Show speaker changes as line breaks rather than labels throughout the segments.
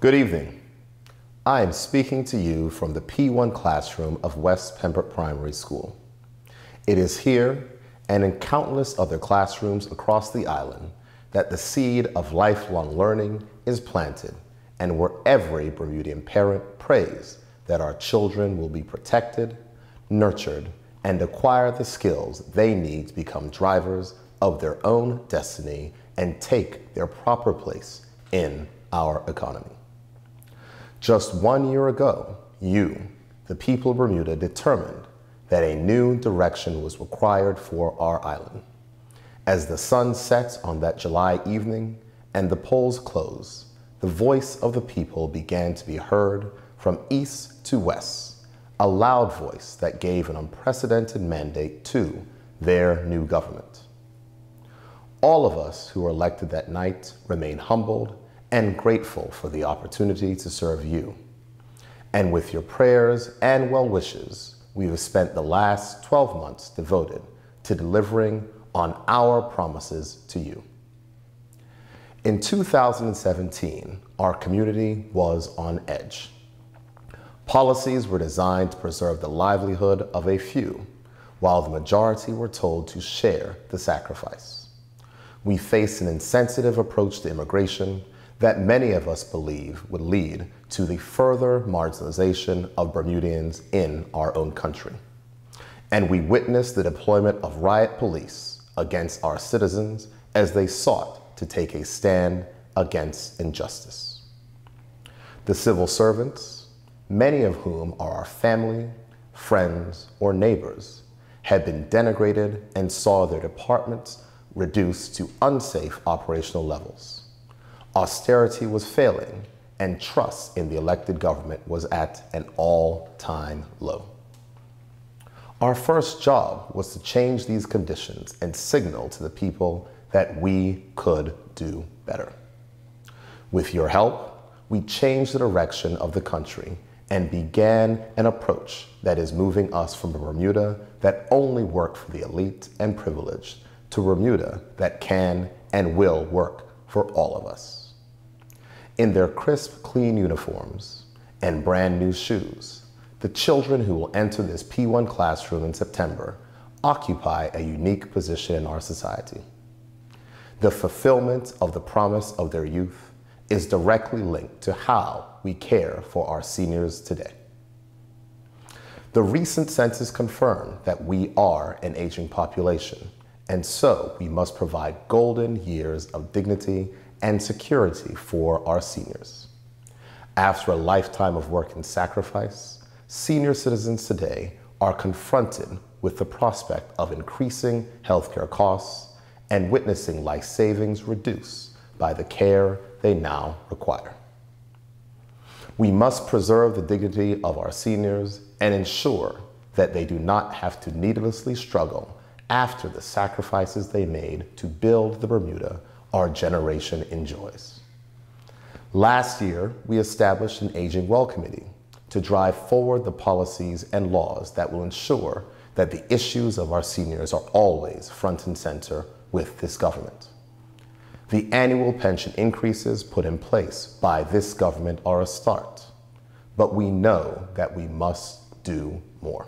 Good evening. I am speaking to you from the P1 classroom of West Pembroke Primary School. It is here and in countless other classrooms across the island that the seed of lifelong learning is planted, and where every Bermudian parent prays that our children will be protected, nurtured, and acquire the skills they need to become drivers of their own destiny and take their proper place in our economy. Just 1 year ago, you, the people of Bermuda, determined that a new direction was required for our island. As the sun sets on that July evening and the polls closed, the voice of the people began to be heard from east to west, a loud voice that gave an unprecedented mandate to their new government. All of us who were elected that night remain humbled and grateful for the opportunity to serve you. And with your prayers and well wishes, we have spent the last 12 months devoted to delivering on our promises to you. In 2017, our community was on edge. Policies were designed to preserve the livelihood of a few, while the majority were told to share the sacrifice. We faced an insensitive approach to immigration that many of us believe would lead to the further marginalization of Bermudians in our own country. And we witnessed the deployment of riot police against our citizens as they sought to take a stand against injustice. The civil servants, many of whom are our family, friends, or neighbors, had been denigrated and saw their departments reduced to unsafe operational levels. Austerity was failing, and trust in the elected government was at an all-time low. Our first job was to change these conditions and signal to the people that we could do better. With your help, we changed the direction of the country and began an approach that is moving us from a Bermuda that only worked for the elite and privileged to Bermuda that can and will work for all of us. In their crisp, clean uniforms and brand new shoes, the children who will enter this P1 classroom in September occupy a unique position in our society. The fulfillment of the promise of their youth is directly linked to how we care for our seniors today. The recent census confirmed that we are an aging population, and so we must provide golden years of dignity and security for our seniors. After a lifetime of work and sacrifice, senior citizens today are confronted with the prospect of increasing healthcare costs and witnessing life savings reduced by the care they now require. We must preserve the dignity of our seniors and ensure that they do not have to needlessly struggle after the sacrifices they made to build the Bermuda our generation enjoys. Last year, we established an Aging Well Committee to drive forward the policies and laws that will ensure that the issues of our seniors are always front and center with this government. The annual pension increases put in place by this government are a start, but we know that we must do more.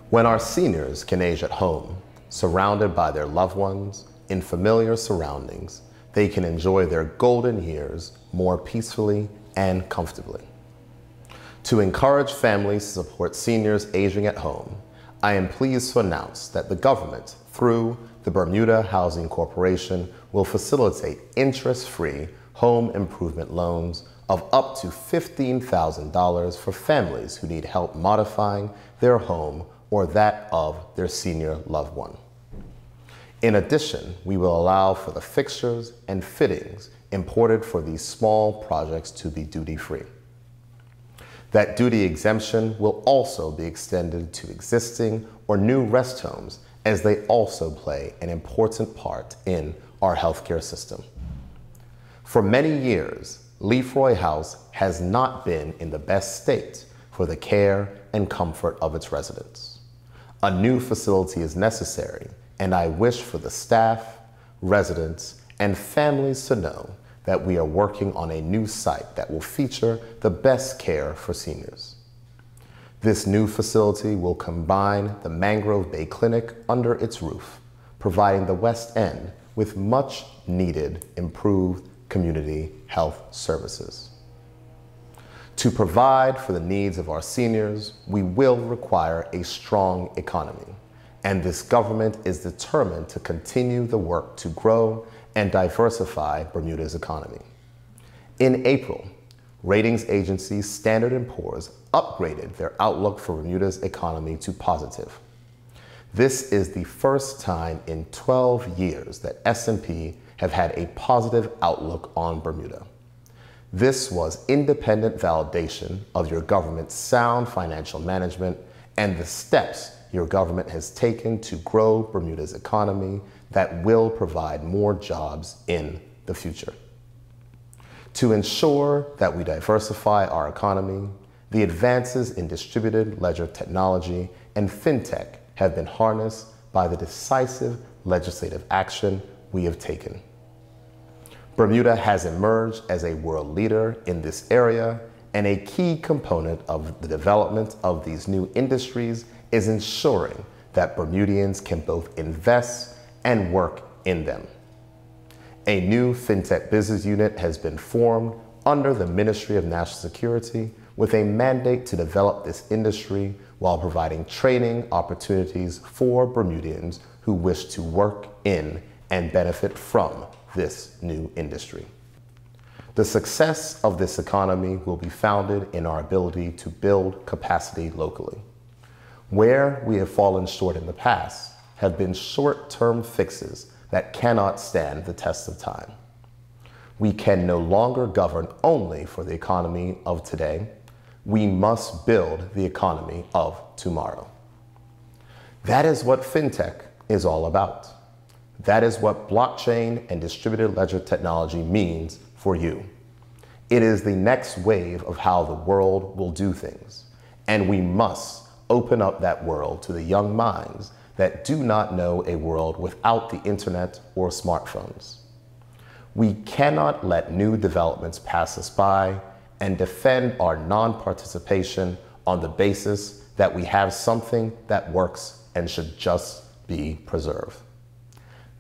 When our seniors can age at home, surrounded by their loved ones, in familiar surroundings, they can enjoy their golden years more peacefully and comfortably. To encourage families to support seniors aging at home, I am pleased to announce that the government, through the Bermuda Housing Corporation, will facilitate interest-free home improvement loans of up to $15,000 for families who need help modifying their home or that of their senior loved one. In addition, we will allow for the fixtures and fittings imported for these small projects to be duty-free. That duty exemption will also be extended to existing or new rest homes, as they also play an important part in our healthcare system. For many years, Leafroy House has not been in the best state for the care and comfort of its residents. A new facility is necessary, and I wish for the staff, residents, and families to know that we are working on a new site that will feature the best care for seniors. This new facility will combine the Mangrove Bay Clinic under its roof, providing the West End with much needed improved community health services. To provide for the needs of our seniors, we will require a strong economy, and this government is determined to continue the work to grow and diversify Bermuda's economy. In April, ratings agency Standard & Poor's upgraded their outlook for Bermuda's economy to positive. This is the first time in 12 years that S&P have had a positive outlook on Bermuda. This was independent validation of your government's sound financial management and the steps your government has taken to grow Bermuda's economy that will provide more jobs in the future. To ensure that we diversify our economy, the advances in distributed ledger technology and fintech have been harnessed by the decisive legislative action we have taken. Bermuda has emerged as a world leader in this area, and a key component of the development of these new industries is ensuring that Bermudians can both invest and work in them. A new fintech business unit has been formed under the Ministry of National Security with a mandate to develop this industry while providing training opportunities for Bermudians who wish to work in and benefit from this new industry. The success of this economy will be founded in our ability to build capacity locally. Where we have fallen short in the past have been short-term fixes that cannot stand the test of time. We can no longer govern only for the economy of today. We must build the economy of tomorrow. That is what fintech is all about. That is what blockchain and distributed ledger technology means for you. It is the next wave of how the world will do things, and we must open up that world to the young minds that do not know a world without the internet or smartphones. We cannot let new developments pass us by and defend our non-participation on the basis that we have something that works and should just be preserved.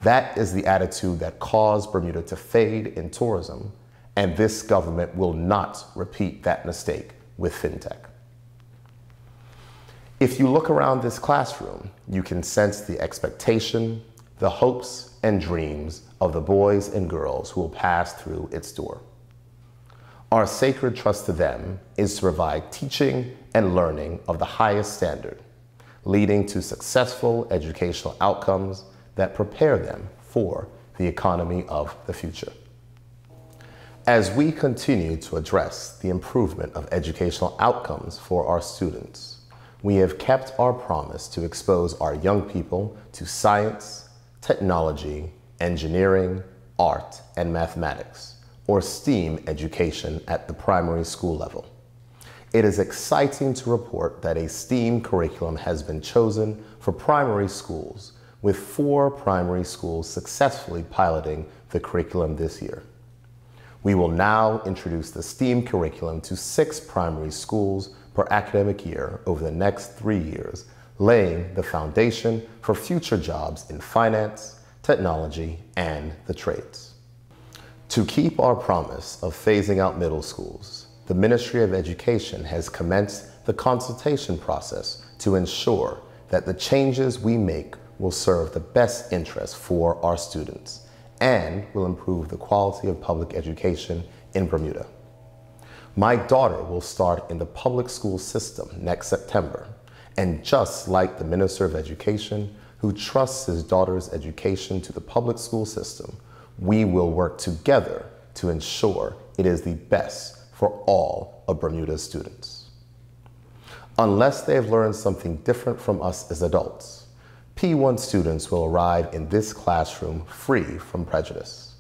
That is the attitude that caused Bermuda to fade in tourism, and this government will not repeat that mistake with fintech. If you look around this classroom, you can sense the expectation, the hopes and dreams of the boys and girls who will pass through its door. Our sacred trust to them is to provide teaching and learning of the highest standard, leading to successful educational outcomes that prepare them for the economy of the future. As we continue to address the improvement of educational outcomes for our students, we have kept our promise to expose our young people to science, technology, engineering, art, and mathematics, or STEAM education at the primary school level. It is exciting to report that a STEAM curriculum has been chosen for primary schools, with 4 primary schools successfully piloting the curriculum this year. We will now introduce the STEAM curriculum to 6 primary schools per academic year over the next 3 years, laying the foundation for future jobs in finance, technology, and the trades. To keep our promise of phasing out middle schools, the Ministry of Education has commenced the consultation process to ensure that the changes we make will serve the best interests for our students and will improve the quality of public education in Bermuda. My daughter will start in the public school system next September, and just like the Minister of Education, who trusts his daughter's education to the public school system, we will work together to ensure it is the best for all of Bermuda's students. Unless they have learned something different from us as adults, P1 students will arrive in this classroom free from prejudice.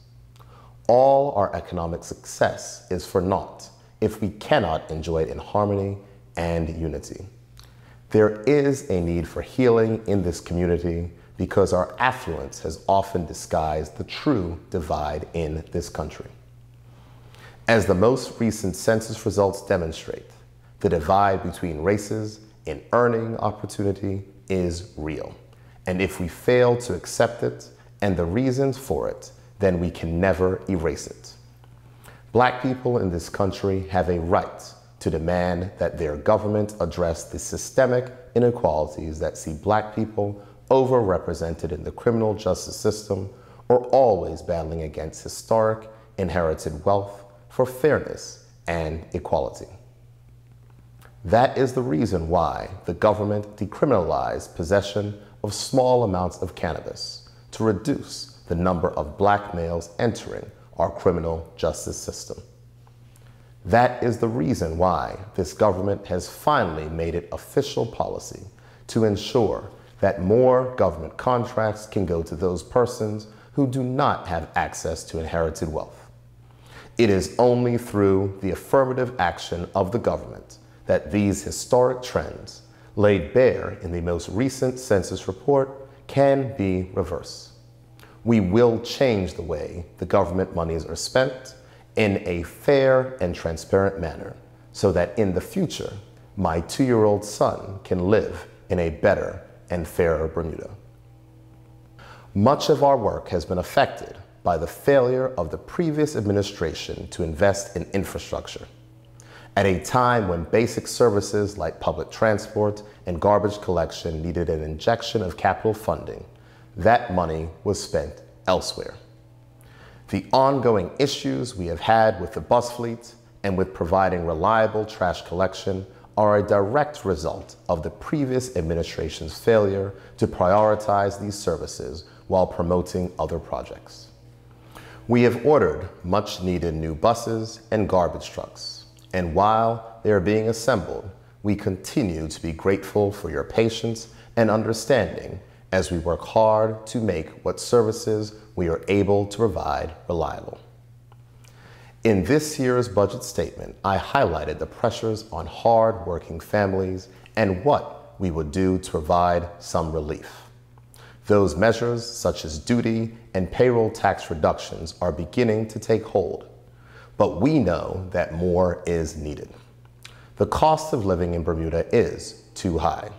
All our economic success is for naught if we cannot enjoy it in harmony and unity. There is a need for healing in this community because our affluence has often disguised the true divide in this country. As the most recent census results demonstrate, the divide between races in earning opportunity is real. And if we fail to accept it and the reasons for it, then we can never erase it. Black people in this country have a right to demand that their government address the systemic inequalities that see Black people overrepresented in the criminal justice system or always battling against historic inherited wealth for fairness and equality. That is the reason why the government decriminalized possession of small amounts of cannabis to reduce the number of Black males entering our criminal justice system. That is the reason why this government has finally made it official policy to ensure that more government contracts can go to those persons who do not have access to inherited wealth. It is only through the affirmative action of the government that these historic trends, laid bare in the most recent census report, can be reversed. We will change the way the government monies are spent in a fair and transparent manner so that in the future, my 2-year-old son can live in a better and fairer Bermuda. Much of our work has been affected by the failure of the previous administration to invest in infrastructure. At a time when basic services like public transport and garbage collection needed an injection of capital funding, that money was spent elsewhere. The ongoing issues we have had with the bus fleet and with providing reliable trash collection are a direct result of the previous administration's failure to prioritize these services while promoting other projects. We have ordered much needed new buses and garbage trucks, and while they are being assembled, we continue to be grateful for your patience and understanding as we work hard to make what services we are able to provide reliable. In this year's budget statement, I highlighted the pressures on hard-working families and what we would do to provide some relief. Those measures, such as duty and payroll tax reductions, are beginning to take hold, but we know that more is needed. The cost of living in Bermuda is too high.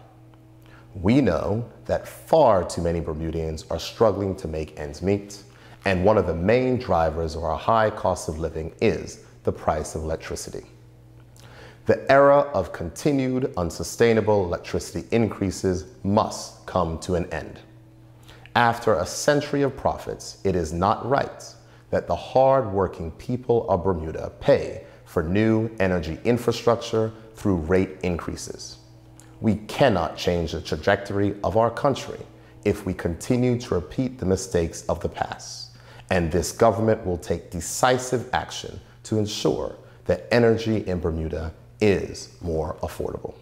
We know that far too many Bermudians are struggling to make ends meet, and one of the main drivers of our high cost of living is the price of electricity. The era of continued unsustainable electricity increases must come to an end. After a century of profits, it is not right that the hard-working people of Bermuda pay for new energy infrastructure through rate increases. We cannot change the trajectory of our country if we continue to repeat the mistakes of the past, and this government will take decisive action to ensure that energy in Bermuda is more affordable.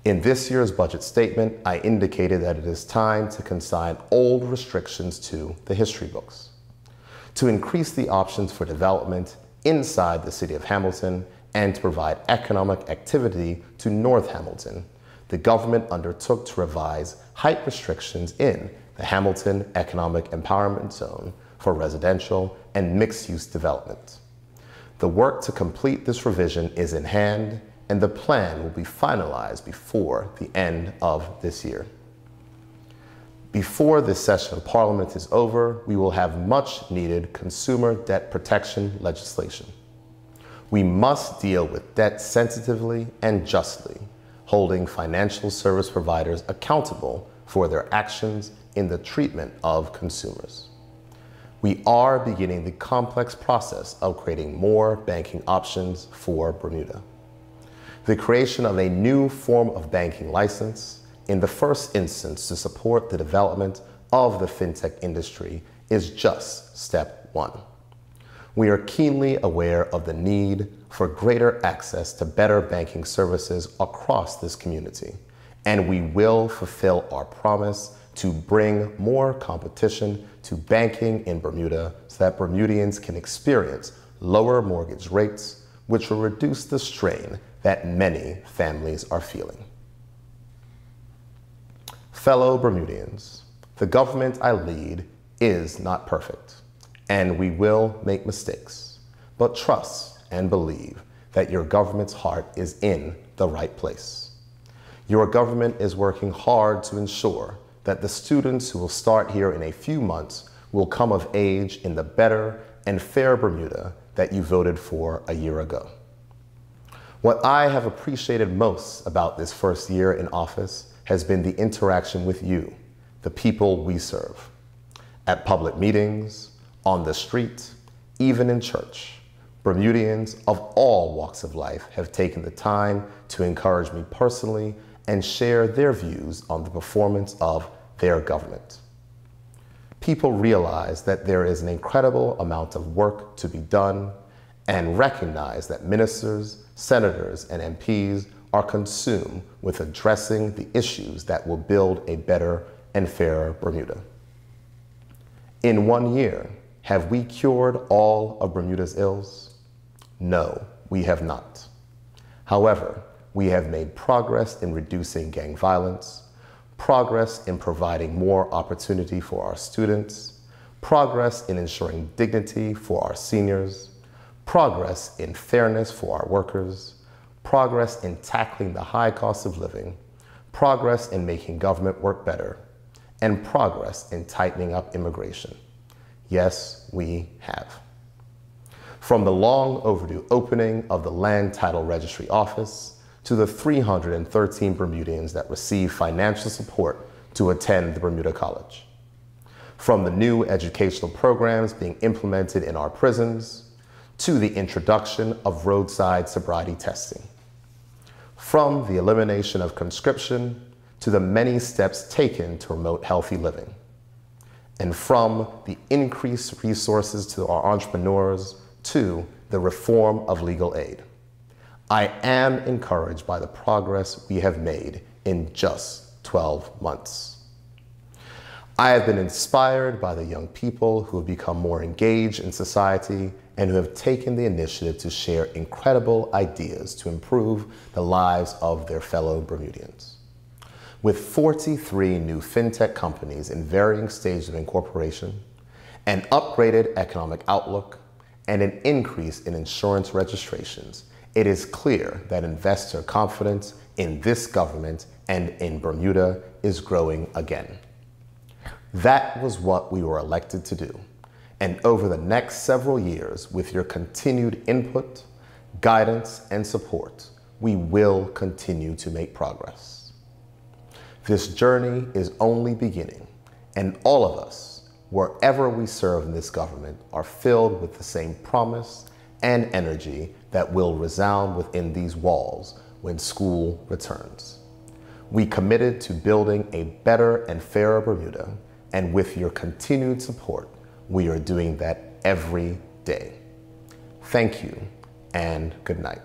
In this year's budget statement, I indicated that it is time to consign old restrictions to the history books. To increase the options for development inside the city of Hamilton and to provide economic activity to North Hamilton, the government undertook to revise height restrictions in the Hamilton Economic Empowerment Zone for residential and mixed-use development. The work to complete this revision is in hand, and the plan will be finalized before the end of this year. Before this session of Parliament is over, we will have much needed consumer debt protection legislation. We must deal with debt sensitively and justly, holding financial service providers accountable for their actions in the treatment of consumers. We are beginning the complex process of creating more banking options for Bermuda. The creation of a new form of banking license, in the first instance to support the development of the fintech industry, is just step one. We are keenly aware of the need for greater access to better banking services across this community, and we will fulfill our promise to bring more competition to banking in Bermuda so that Bermudians can experience lower mortgage rates, which will reduce the strain that many families are feeling. Fellow Bermudians, the government I lead is not perfect, and we will make mistakes. but trust and believe that your government's heart is in the right place. Your government is working hard to ensure that the students who will start here in a few months will come of age in the better and fair Bermuda that you voted for a year ago. What I have appreciated most about this first year in office has been the interaction with you, the people we serve. At public meetings, on the street, even in church, Bermudians of all walks of life have taken the time to encourage me personally and share their views on the performance of their government. People realize that there is an incredible amount of work to be done and recognize that ministers, senators, and MPs are consumed with addressing the issues that will build a better and fairer Bermuda. In 1 year, have we cured all of Bermuda's ills? No, we have not. However, we have made progress in reducing gang violence, progress in providing more opportunity for our students, progress in ensuring dignity for our seniors, progress in fairness for our workers, progress in tackling the high cost of living, progress in making government work better, and progress in tightening up immigration. Yes, we have. From the long overdue opening of the Land Title Registry Office to the 313 Bermudians that receive financial support to attend the Bermuda College. From the new educational programs being implemented in our prisons to the introduction of roadside sobriety testing. From the elimination of conscription to the many steps taken to promote healthy living. And from the increased resources to our entrepreneurs to the reform of legal aid. I am encouraged by the progress we have made in just 12 months. I have been inspired by the young people who have become more engaged in society and who have taken the initiative to share incredible ideas to improve the lives of their fellow Bermudians. With 43 new fintech companies in varying stages of incorporation, an upgraded economic outlook, and an increase in insurance registrations, it is clear that investor confidence in this government and in Bermuda is growing again. That was what we were elected to do. And over the next several years, with your continued input, guidance, and support, we will continue to make progress. This journey is only beginning, and all of us, wherever we serve in this government, are filled with the same promise and energy that will resound within these walls when school returns. We committed to building a better and fairer Bermuda, and with your continued support, we are doing that every day. Thank you, and good night.